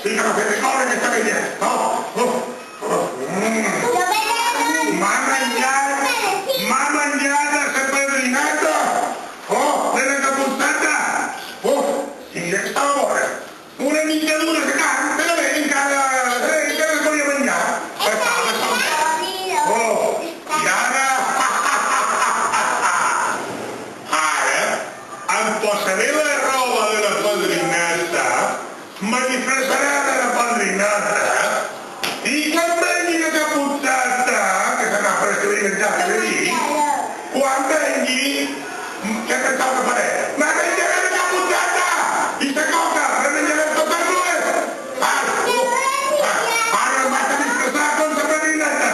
I que m'ha fet córrer aquesta vella. M'ha menjat la padrinata. Nena Caputxeta. I ja que estava bona. Una mica dura de carn, però bé, encara es volia menjar. I ara em posaré la roba de la padrinata, me disfressaré de la padrinata, i quan vengui la Caputxeta, que se n'ha prescrit menjar que ve dir, quan vengui, què penseu que faré? Me menjaré la Caputxeta! I se coca, me menjaré totes dues! Ara em vaig a disfressar com la padrinata!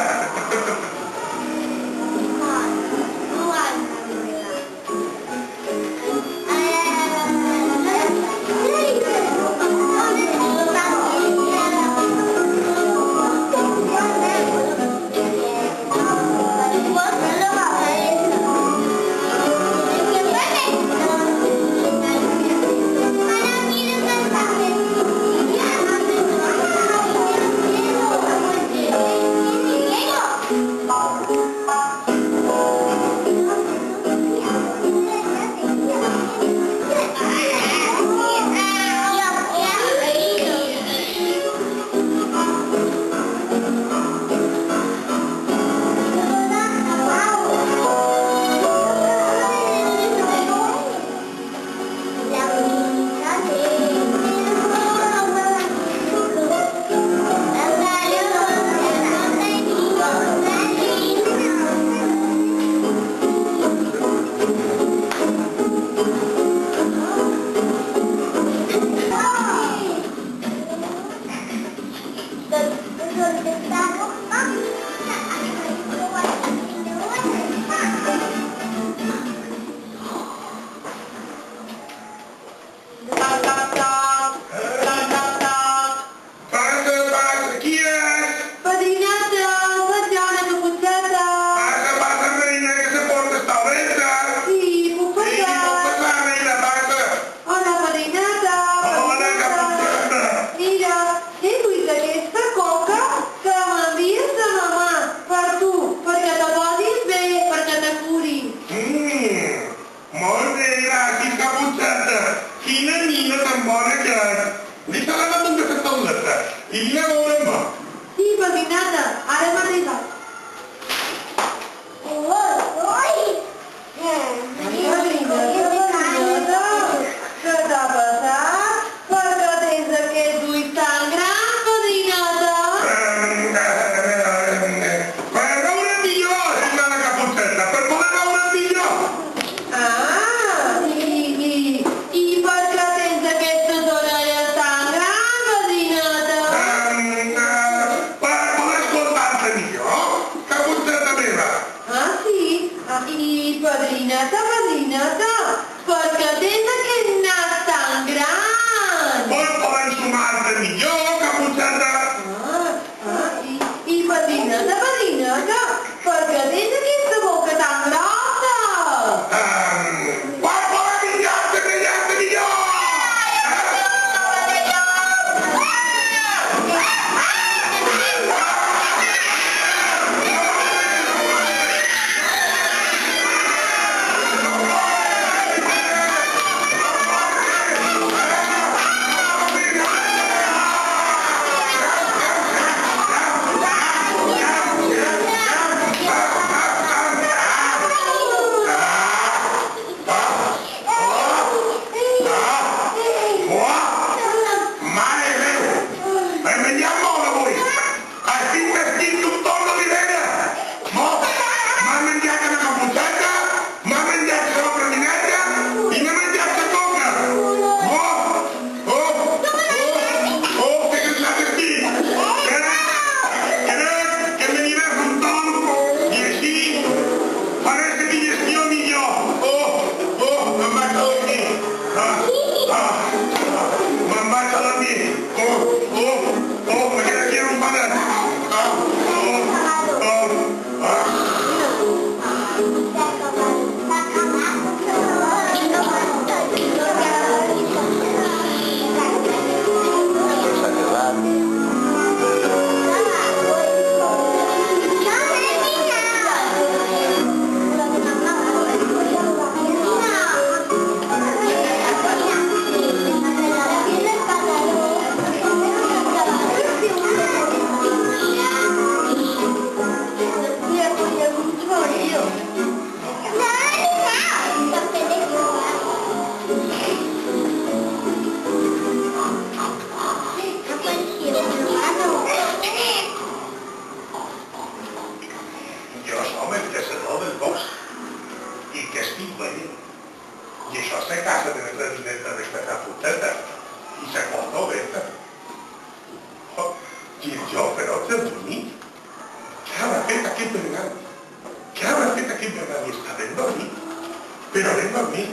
Però venga a mi.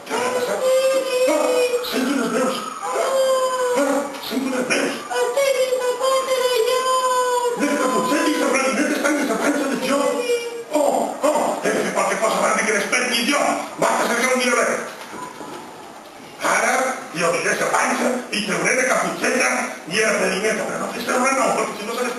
Què ha passat? Sento unes veus. Sento unes veus. Estic dins la panxa de jo. Les caputxetes i la pralineta estan dins la panxa de jo. He de fer qualque cosa abans que desperti jo. Basta cercar un miraré. Ara li obriré la panxa i treuré la caputxeta i la pralineta. Però no fes treure no, perquè si no se les